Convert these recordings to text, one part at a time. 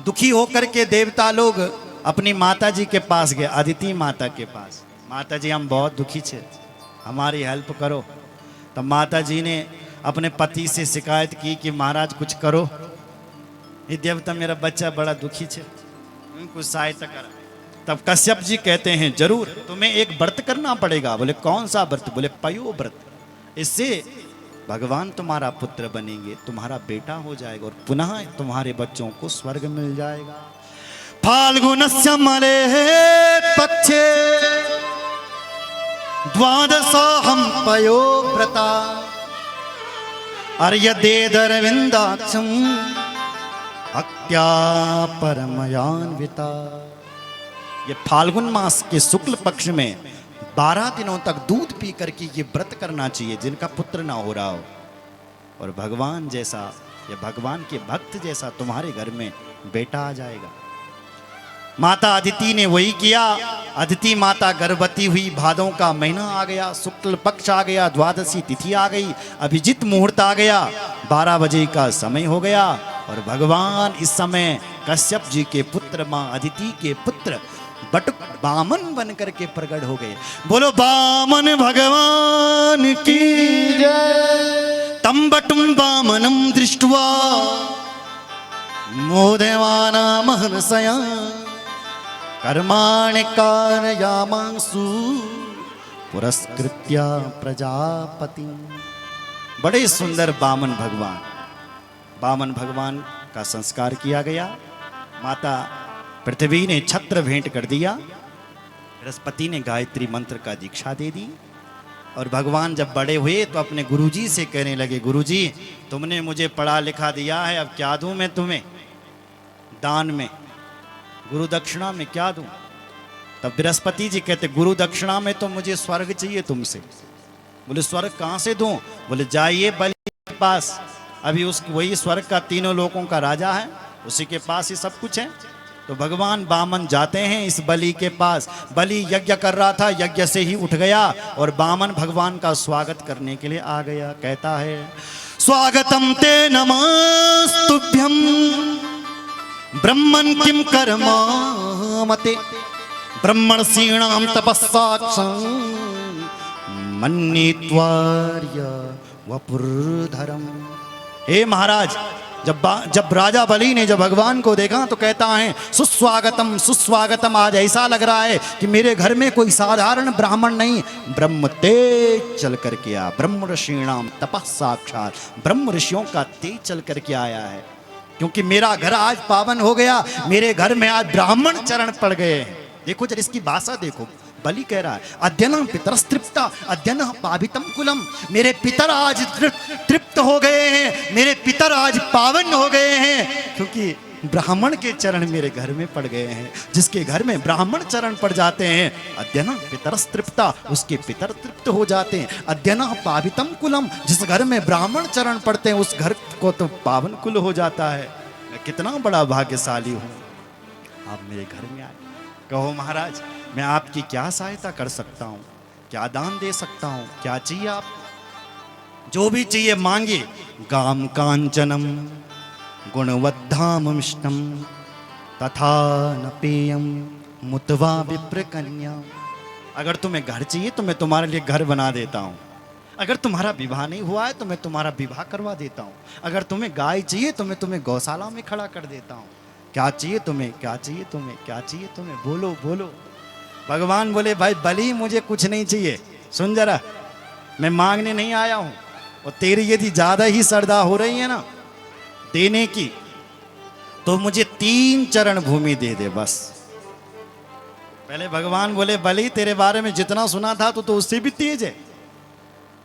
दुखी होकर के देवता लोग अपनी माता जी के पास गए, अदिति माता के पास। माता जी हम बहुत दुखी छे, हमारी हेल्प करो। तब माता जी ने अपने पति से शिकायत की कि महाराज कुछ करो, ये देवता मेरा बच्चा बड़ा दुखी छे, कुछ सहायता करा। तब कश्यप जी कहते हैं जरूर तुम्हें एक व्रत करना पड़ेगा। बोले कौन सा व्रत? बोले पयो व्रत, इससे भगवान तुम्हारा पुत्र बनेंगे, तुम्हारा बेटा हो जाएगा और पुनः तुम्हारे बच्चों को स्वर्ग मिल जाएगा। फाल्गुनस्य मले पक्षे द्वादशाहं पयो व्रता अर्यदेदरविंदाक्षं भक्त्या परमयान्विता। ये फाल्गुन मास के शुक्ल पक्ष में 12 दिनों तक दूध पी करके ये व्रत करना चाहिए जिनका पुत्र ना हो रहा हो, और भगवान जैसा या भगवान के भक्त जैसा तुम्हारे घर में बेटा आ जाएगा। माता अदिति ने वही किया। अदिति माता गर्भवती हुई, भादों का महीना आ गया, शुक्ल पक्ष आ गया, द्वादशी तिथि आ गई, अभिजित मुहूर्त आ गया, 12 बजे का समय हो गया और भगवान इस समय कश्यप जी के पुत्र मां अदिति के पुत्र बटुक बामन बन करके प्रकट हो गए। बोलो बामन भगवान की जय। तम बटुम बामनम दृष्ट्वा मोदेवाना महर्षया कर्माणि कारयामांसु पुरस्कृत्य प्रजापति। बड़े सुंदर बामन भगवान का संस्कार किया गया। माता पृथ्वी ने छत्र भेंट कर दिया, बृहस्पति ने गायत्री मंत्र का दीक्षा दे दी। और भगवान जब बड़े हुए तो अपने गुरुजी से कहने लगे, गुरुजी तुमने मुझे पढ़ा लिखा दिया है, अब क्या दूं मैं तुम्हें दान में, गुरु दक्षिणा में क्या दूं? तब बृहस्पति जी कहते गुरु दक्षिणा में तो मुझे स्वर्ग चाहिए तुमसे। बोले स्वर्ग कहाँ से दूं? बोले जाइए बलि के पास, अभी उस वही स्वर्ग का तीनों लोगों का राजा है, उसी के पास ही सब कुछ है। तो भगवान बामन जाते हैं इस बलि के पास। बलि यज्ञ कर रहा था, यज्ञ से ही उठ गया और बामन भगवान का स्वागत करने के लिए आ गया। कहता है स्वागतम ते नमस्तुभ्यम ब्रह्मन् किं कर्मामते ब्रह्मणसीणां तपस्साक्षं मन्येत्वार्य वपुर्धरम। हे महाराज, जब राजा बलि ने जब भगवान को देखा तो कहता है सुस्वागतम सुस्वागतम। आज ऐसा लग रहा है कि मेरे घर में कोई साधारण ब्राह्मण नहीं, ब्रह्म तेज चल करके आया, ब्रह्म ऋषीणाम तपः साक्षात, ब्रह्म ऋषियों का तेज चल करके आया है। क्योंकि मेरा घर आज पावन हो गया, मेरे घर में आज ब्राह्मण चरण पड़ गए। देखो जरा इसकी भाषा देखो, बलि कह रहा है अद्यनम पितरस्तृप्ता अद्यनः पावितम कुलम, मेरे पितर आज तृप्त हो गए हैं, मेरे पितर आज पावन हो गए हैं, क्योंकि ब्राह्मण के चरण मेरे घर में पड़ गए हैं। जिसके घर में ब्राह्मण चरण पड़ जाते हैं अद्यनः पितरस्तृप्ता, उसके पितर तृप्त हो जाते हैं। अद्यनः पावितम कुलम, जिस घर में ब्राह्मण चरण पड़ते हैं उस घर को तो पावन कुल हो जाता है। मैं कितना बड़ा भाग्यशाली हूँ, आप मेरे घर में आए। कहो महाराज मैं आपकी क्या सहायता कर सकता हूँ, क्या दान दे सकता हूँ, क्या चाहिए आप? जो भी चाहिए मांगिए। गाम कांचनम गुणवद्धाममिष्टम तथा न पेयम मुतवा विप्र कन्या। अगर तुम्हें घर चाहिए तो मैं तुम्हारे लिए घर बना देता हूँ, अगर तुम्हारा विवाह नहीं हुआ है तो मैं तुम्हारा विवाह करवा देता हूँ, अगर तुम्हें गाय चाहिए तो मैं तुम्हें गौशाला में खड़ा कर देता हूँ। क्या चाहिए तुम्हें, क्या चाहिए तुम्हें, क्या चाहिए तुम्हें, बोलो बोलो। भगवान बोले भाई बलि मुझे कुछ नहीं चाहिए, सुन जरा, मैं मांगने नहीं आया हूँ, और तेरी यदि ज्यादा ही श्रद्धा हो रही है ना देने की तो मुझे 3 चरण भूमि दे दे बस। पहले भगवान बोले बलि तेरे बारे में जितना सुना था तो उससे भी तेज है,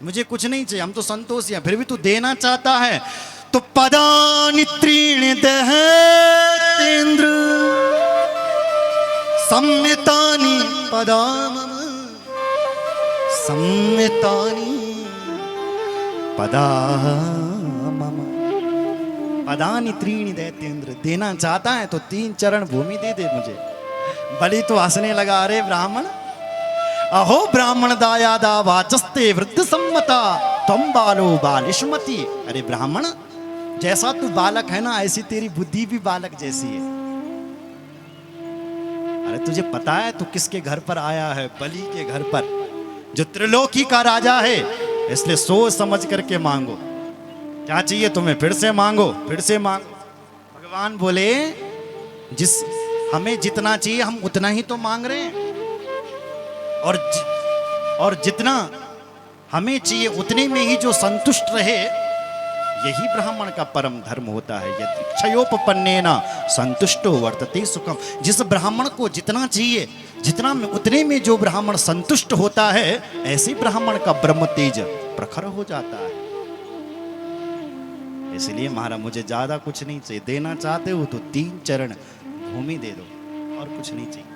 मुझे कुछ नहीं चाहिए, हम तो संतोषी हैं, फिर भी तू देना चाहता है तो पदानि त्रीणि दहेतेन्द्र सम्मितानि पदामम सम्मितानि पदामम। पदानि त्रीणि दहेतेन्द्र, देना चाहता है तो 3 चरण भूमि दे दे मुझे। बलि तो हंसने लगा, अरे ब्राह्मण, अहो ब्राह्मण दायादा वाचस्ते वृद्ध सम्मता तुम बालो बालिशमती। अरे ब्राह्मण, जैसा तू बालक है ना ऐसी तेरी बुद्धि भी बालक जैसी है। अरे तुझे पता है तू किसके घर पर आया है? बलि के घर पर, जो त्रिलोकी का राजा है। इसलिए सोच समझ करके मांगो, क्या चाहिए तुम्हें फिर से मांगो, फिर से मांगो। भगवान बोले हमें जितना चाहिए हम उतना ही तो मांग रहे हैं, और जितना हमें चाहिए उतने में ही जो संतुष्ट रहे, यही ब्राह्मण का परम धर्म होता है। यदि क्षयोपपन्नेन संतुष्टो वर्तते सुखम। जिस ब्राह्मण को जितना चाहिए, जितना में उतने में जो ब्राह्मण संतुष्ट होता है, ऐसे ब्राह्मण का ब्रह्म तेज प्रखर हो जाता है। इसलिए महाराज मुझे ज्यादा कुछ नहीं चाहिए, देना चाहते हो तो 3 चरण भूमि दे दो, और कुछ नहीं चाहिए।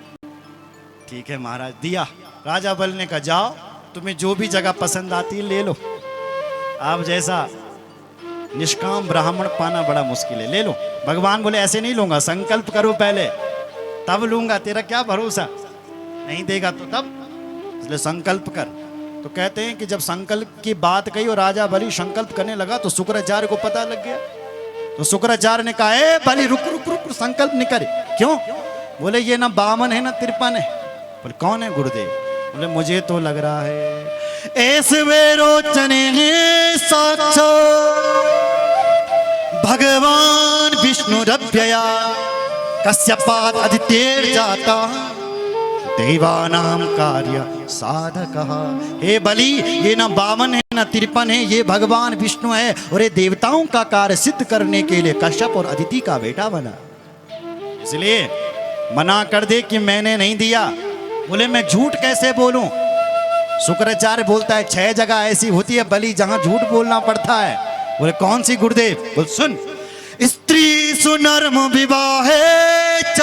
ठीक है महाराज, दिया। राजा बल ने कहा जाओ, तुम्हें जो भी जगह पसंद आती है ले लो। आप जैसा निष्काम ब्राह्मण पाना बड़ा मुश्किल है, ले लो। भगवान बोले ऐसे नहीं लूंगा, संकल्प करो पहले तब लूंगा, तेरा क्या भरोसा, नहीं देगा तो तब, इसलिए संकल्प कर। तो कहते हैं कि जब संकल्प की बात कही और राजा बलि संकल्प करने लगा तो शुक्राचार्य को पता लग गया। तो शुक्राचार्य ने कहा ए बलि रुक रुक रुक, संकल्प नहीं करे। क्यों? बोले ये ना बामन है ना तिरपन है। बोले कौन है गुरुदेव? बोले मुझे तो लग रहा है ऐसे वे रोचने साक्षात भगवान विष्णु रव्यया कश्यपाद आदित्य जाता देवानाम कार्य साधक। हे बलि ये ना 52 है ना 53 है, ये भगवान विष्णु है और ये देवताओं का कार्य सिद्ध करने के लिए कश्यप और अदिति का बेटा बना। इसलिए मना कर दे कि मैंने नहीं दिया। बोले मैं झूठ कैसे बोलूं? शुक्राचार्य बोलता है 6 जगह ऐसी होती है बलि जहां झूठ बोलना पड़ता है। बोले कौन सी गुरुदेव? बोल सुन, स्त्री सुनर्म विवाहे च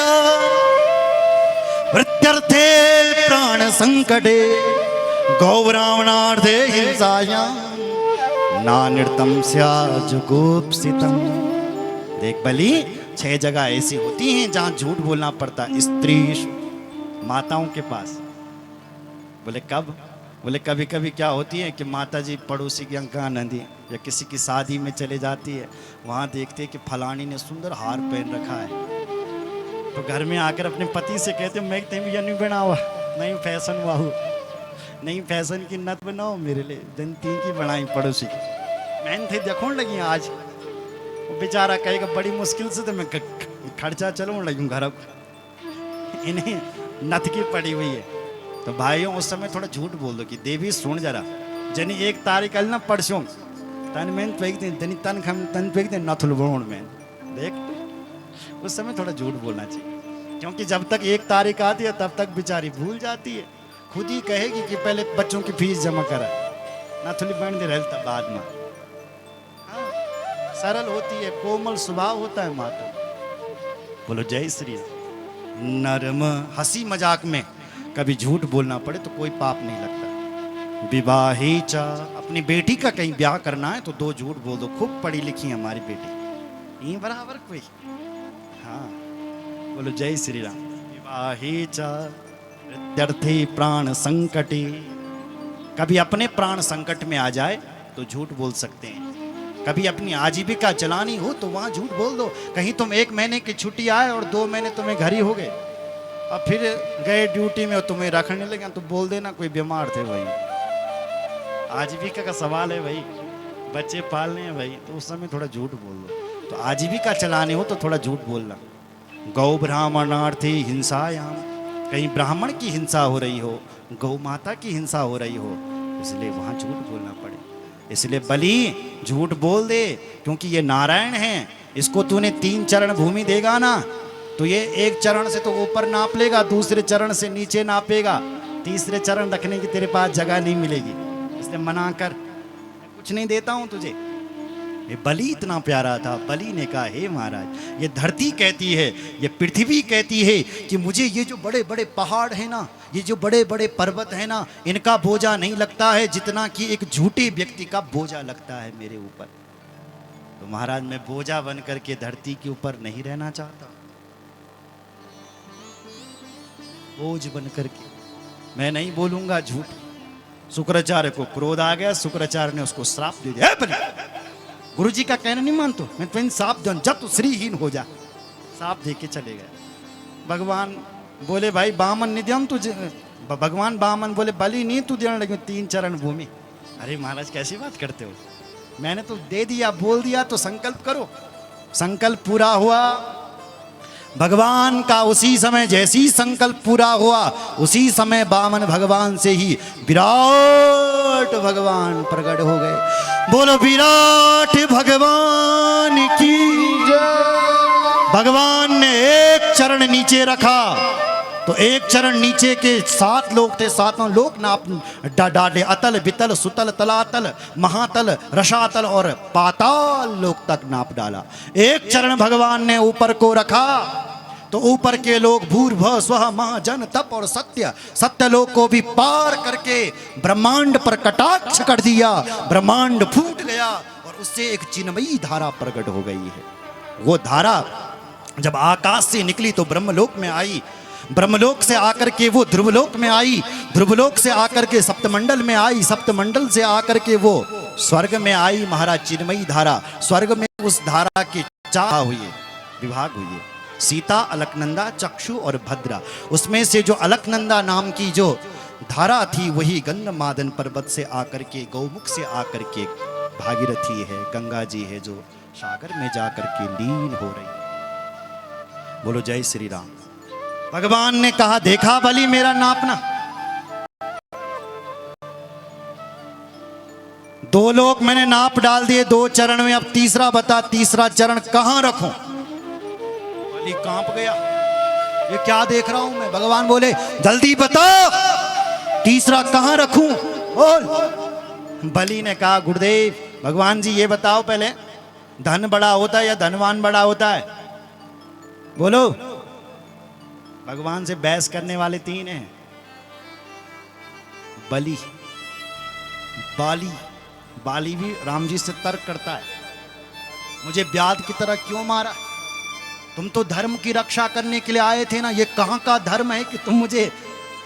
प्रत्यर्थे प्राण संकटे गौरावणार्धे हिंसायां ना नृतम स्याजुगुप्सितम। देख बलि 6 जगह ऐसी होती हैं जहां झूठ बोलना पड़ता है स्त्री माताओं के पास। बोले कब? बोले कभी कभी क्या होती है कि माता जी पड़ोसी की अंका नदी या किसी की शादी में चले जाती है, वहाँ देखते हैं कि फलानी ने सुंदर हार पहन रखा है, तो घर में आकर अपने पति से कहते मैं तेम नहीं बनावा, नहीं फैशन वाहू, नहीं फैशन की नत बनाओ मेरे लिए, जनती की बनाई पड़ोसी की। मैंने थे देखो लगी आज, वो बेचारा कहेगा बड़ी मुश्किल से तो मैं खर्चा चलूँ लगी घर, इन्हें नथ की पड़ी हुई है। तो भाइयों उस समय थोड़ा झूठ बोल दो कि देवी सुन जरा, जनी 1 तारीख ना परसों तन में जनी तन खम तन फेंक दे नथुल बोण में देख, उस समय थोड़ा झूठ बोलना चाहिए, क्योंकि जब तक 1 तारीख आती है तब तक बेचारी भूल जाती है, खुद ही कहेगी कि पहले बच्चों की फीस जमा करा, नथुली बन दे रहता बाद में। हाँ, सरल होती है, कोमल स्वभाव होता है माता। बोलो जय श्री नरम। हंसी मजाक में कभी झूठ बोलना पड़े तो कोई पाप नहीं लगता। विवाही चा, अपनी बेटी का कहीं ब्याह करना है तो 2 झूठ बोल दो, खूब पढ़ी लिखी है हमारी बेटी, ये बराबर कोई। हाँ बोलो जय श्री राम। विवाही चा प्रत्यर्थे प्राण संकटे, कभी अपने प्राण संकट में आ जाए तो झूठ बोल सकते हैं। कभी अपनी आजीविका चलानी हो तो वहां झूठ बोल दो। कहीं तुम 1 महीने की छुट्टी आए और 2 महीने तुम्हें घर ही हो गए, अब फिर गए ड्यूटी में और तुम्हें रखने लगे तो बोल देना कोई बीमार थे भाई, आजीविका का सवाल है भाई, बच्चे पालने हैं भाई, तो उस समय थोड़ा झूठ बोल दो। तो आजीविका चलाने हो तो थोड़ा झूठ बोलना। गौ ब्राह्मणार्थी हिंसायाम, कहीं ब्राह्मण की हिंसा हो रही हो, गौ माता की हिंसा हो रही हो, इसलिए वहां झूठ बोलना पड़े। इसलिए बलि झूठ बोल दे, क्योंकि ये नारायण है, इसको तूने 3 चरण भूमि देगा ना तो ये 1 चरण से तो ऊपर नाप लेगा, दूसरे चरण से नीचे नापेगा, तीसरे चरण रखने की तेरे पास जगह नहीं मिलेगी, इसलिए मना कर, कुछ नहीं देता हूं तुझे। ये बलि इतना प्यारा था। बलि ने कहा हे महाराज, ये धरती कहती है, ये पृथ्वी कहती है कि मुझे ये जो बड़े बड़े पहाड़ है ना, ये जो बड़े बड़े पर्वत है ना, इनका बोझा नहीं लगता है जितना कि एक झूठे व्यक्ति का बोझा लगता है मेरे ऊपर। तो महाराज मैं बोझा बन करके धरती के ऊपर नहीं रहना चाहता, बोझ बन करके मैं नहीं बोलूंगा झूठ। शुक्राचार्य को क्रोध आ गया, शुक्राचार्य ने उसको श्राप दे दिया, गुरु जी का कहना नहीं मानतो, मैं तुम्हें श्राप दूं, जब तू श्रीहीन हो जा, श्राप दे के चले गए। भगवान बोले भाई बामन नित्यम तुझे, भगवान बामन बोले बलि नहीं तू देने लगे 3 चरण भूमि। अरे महाराज कैसी बात करते हो, मैंने तो दे दिया, बोल दिया तो संकल्प करो। संकल्प पूरा हुआ भगवान का, उसी समय जैसी संकल्प पूरा हुआ उसी समय बामन भगवान से ही विराट भगवान प्रकट हो गए। बोलो विराट भगवान की जय। भगवान ने एक चरण नीचे रखा तो एक चरण नीचे के 7 लोक थे, 7 लोक नाप डाले, अतल वितल सुतल तलातल महातल रसातल और पाताल लोक तक नाप डाला। एक चरण भगवान ने ऊपर को रखा तो ऊपर के लोग भूर्भुवः स्वः महा जन तप और सत्य, सत्य लोक को भी पार करके ब्रह्मांड पर कटाक्ष कर दिया। ब्रह्मांड फूट गया और उससे एक चिन्मयी धारा प्रकट हो गई है। वो धारा जब आकाश से निकली तो ब्रह्मलोक में आई, ब्रह्मलोक से आकर के वो ध्रुवलोक में आई, ध्रुवलोक से आकर के सप्तमंडल में आई, सप्तमंडल से आकर के वो स्वर्ग में आई। महाराज चिन्मयी धारा, स्वर्ग में उस धारा के 4 हुए, विभाग हुए, सीता, अलकनंदा, चक्षु और भद्रा। उसमें से जो अलकनंदा नाम की जो धारा थी वही गंधमादन पर्वत से आकर के, गौमुख से आकर के भागीरथी है, गंगा जी है जो सागर में जाकर के लीन हो रही है। बोलो जय श्री राम। भगवान ने कहा देखा बलि मेरा नापना, 2 लोक मैंने नाप डाल दिए 2 चरण में, अब तीसरा बता, तीसरा चरण कहां रखूं? बलि कांप गया, ये क्या देख रहा हूं मैं? भगवान बोले जल्दी बताओ तीसरा कहां रखूं, बोल। बलि ने कहा गुरुदेव भगवान जी ये बताओ पहले, धन बड़ा होता है या धनवान बड़ा होता है? बोलो। भगवान से बहस करने वाले 3 हैं, बलि, बाली। बाली भी राम जी से तर्क करता है, मुझे व्याध की तरह क्यों मारा? तुम तो धर्म की रक्षा करने के लिए आए थे ना, ये कहां का धर्म है कि तुम मुझे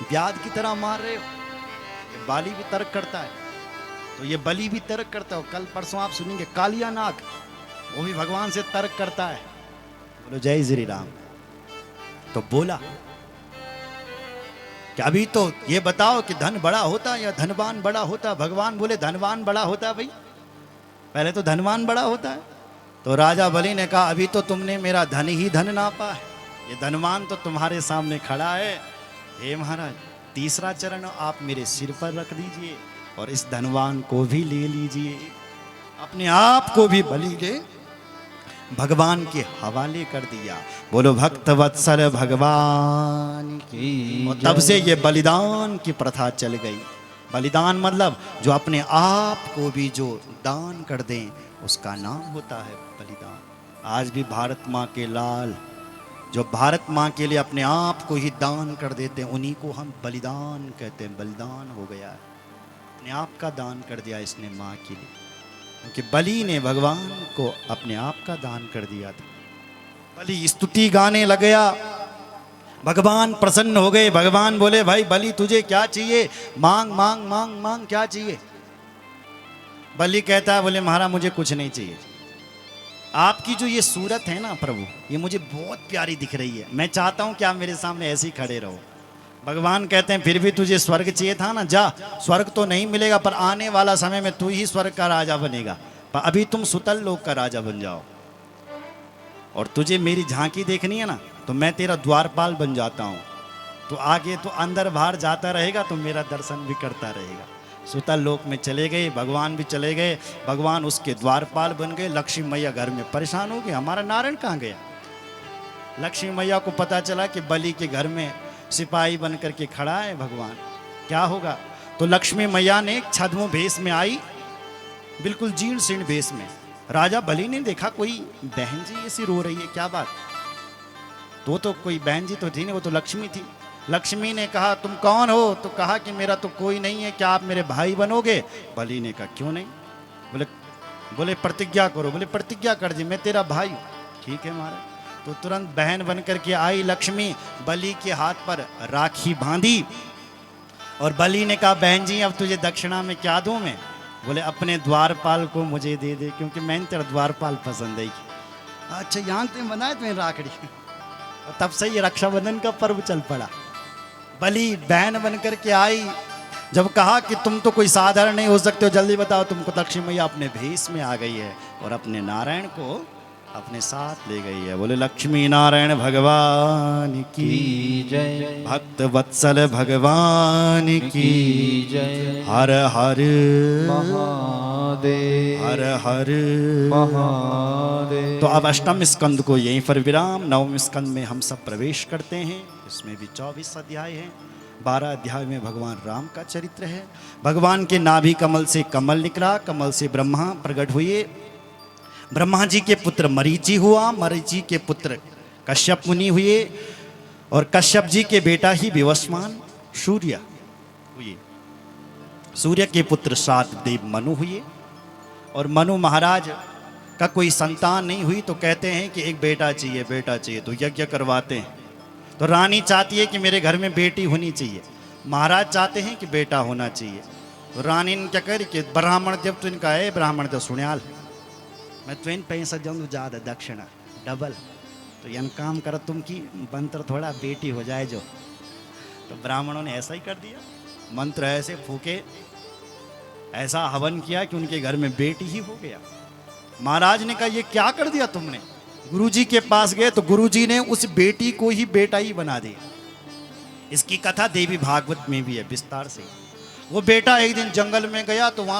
व्याध की तरह मार रहे हो? ये बाली भी तर्क करता है, तो ये बलि भी तर्क करता है। कल परसों आप सुनेंगे कालिया नाग, वो भी भगवान से तर्क करता है। बोलो जय श्री राम। तो बोला कि अभी तो ये बताओ कि धन बड़ा होता या धनवान बड़ा होता? भगवान बोले धनवान बड़ा होता भाई, पहले तो धनवान बड़ा होता है। तो राजा बलि ने कहा अभी तो तुमने मेरा धन ही धन नापा है, ये धनवान तो तुम्हारे सामने खड़ा है। हे महाराज तीसरा चरण आप मेरे सिर पर रख दीजिए और इस धनवान को भी ले लीजिए, अपने आप को भी बलि के भगवान के हवाले कर दिया। बोलो भक्त वत्सल भगवान की। तब से ये बलिदान की प्रथा चल गई। बलिदान मतलब जो अपने आप को भी जो दान कर दें उसका नाम होता है बलिदान। आज भी भारत माँ के लाल जो भारत माँ के लिए अपने आप को ही दान कर देते हैं उन्हीं को हम बलिदान कहते हैं। बलिदान हो गया है, अपने आप का दान कर दिया इसने माँ के लिए, क्योंकि बलि ने भगवान को अपने आप का दान कर दिया था। बलि स्तुति गाने लग गया, भगवान प्रसन्न हो गए। भगवान बोले भाई बलि तुझे क्या चाहिए? मांग मांग मांग मांग, क्या चाहिए? बलि कहता है बोले महाराज मुझे कुछ नहीं चाहिए, आपकी जो ये सूरत है ना प्रभु ये मुझे बहुत प्यारी दिख रही है, मैं चाहता हूं कि आप मेरे सामने ऐसे ही खड़े रहो। भगवान कहते हैं फिर भी तुझे स्वर्ग चाहिए था ना, जा स्वर्ग तो नहीं मिलेगा पर आने वाला समय में तू ही स्वर्ग का राजा बनेगा, पर अभी तुम सुतल लोक का राजा बन जाओ। और तुझे मेरी झांकी देखनी है ना तो मैं तेरा द्वारपाल बन जाता हूँ, तो आगे तो अंदर बाहर जाता रहेगा तो मेरा दर्शन भी करता रहेगा। सुतल लोक में चले गए, भगवान भी चले गए, भगवान उसके द्वारपाल बन गए। लक्ष्मी मैया घर में परेशान हो गई, हमारा नारायण कहाँ गया? लक्ष्मी मैया को पता चला कि बलि के घर में सिपाही बन करके खड़ा है भगवान, क्या होगा? तो लक्ष्मी मैया ने एक छद्म भेष में आई, बिल्कुल जीर्ण शीर्ण भेष में। राजा बलि ने देखा कोई बहन जी ऐसी रो रही है, क्या बात? तो कोई बहन जी तो थी नहीं, वो तो लक्ष्मी थी। लक्ष्मी ने कहा तुम कौन हो? तो कहा कि मेरा तो कोई नहीं है, क्या आप मेरे भाई बनोगे? बलि ने कहा क्यों नहीं? बोले प्रतिज्ञा करो। बोले प्रतिज्ञा कर दी, मैं तेरा भाई हूँ। ठीक है महाराज। तो तुरंत बहन बन करके आई लक्ष्मी, बलि के हाथ पर राखी बांधी और बलि ने कहा बहन जी अब तुझे दक्षिणा में क्या दूं मैं? बोले अपने द्वारपाल को मुझे दे दे, क्योंकि मैंने तेरा द्वारपाल पसंद है। अच्छा यहाँ से बनाए तुम्हें राखड़ी? और तब से ये रक्षाबंधन का पर्व चल पड़ा। बलि बहन बनकर के आई, जब कहा कि तुम तो कोई साधारण नहीं हो सकते हो, जल्दी बताओ तुमको लक्ष्मी मैया अपने भेष में आ गई है और अपने नारायण को अपने साथ ले गई है। बोले लक्ष्मी नारायण भगवान की जय, भक्त वत्सल भगवान की जय, हर हर महादेव, हर हर महादेव। तो अब अष्टम स्कंद को यहीं पर विराम, नवम स्कंद में हम सब प्रवेश करते हैं। इसमें भी 24 अध्याय हैं। 12 अध्याय में भगवान राम का चरित्र है। भगवान के नाभि कमल से कमल निकला, कमल से ब्रह्मा प्रकट हुए। ब्रह्मा जी के पुत्र मरीचि हुआ, मरीचि के पुत्र कश्यप मुनि हुए और कश्यप जी के बेटा ही विवस्वान सूर्य हुए। सूर्य के पुत्र सात देव मनु हुए और मनु महाराज का कोई संतान नहीं हुई तो कहते हैं कि एक बेटा चाहिए, बेटा चाहिए, तो यज्ञ करवाते हैं। तो रानी चाहती है कि मेरे घर में बेटी होनी चाहिए, महाराज चाहते हैं कि बेटा होना चाहिए। तो रानी ने क्या करी कि ब्राह्मण देव तो इनका है, ब्राह्मण देव सुनियाल मैं ट्वेन पैसा जाऊँ ज़्यादा दक्षिणा डबल, तो यन काम कर तुम की मंत्र थोड़ा बेटी हो जाए जो। तो ब्राह्मणों ने ऐसा ही कर दिया, मंत्र ऐसे फूके, ऐसा हवन किया कि उनके घर में बेटी ही हो गया। महाराज ने कहा ये क्या कर दिया तुमने। गुरुजी के पास गए तो गुरुजी ने उस बेटी को ही बेटा ही बना दिया। इसकी कथा देवी भागवत में भी है विस्तार से। वो बेटा एक दिन जंगल में गया तो वहाँ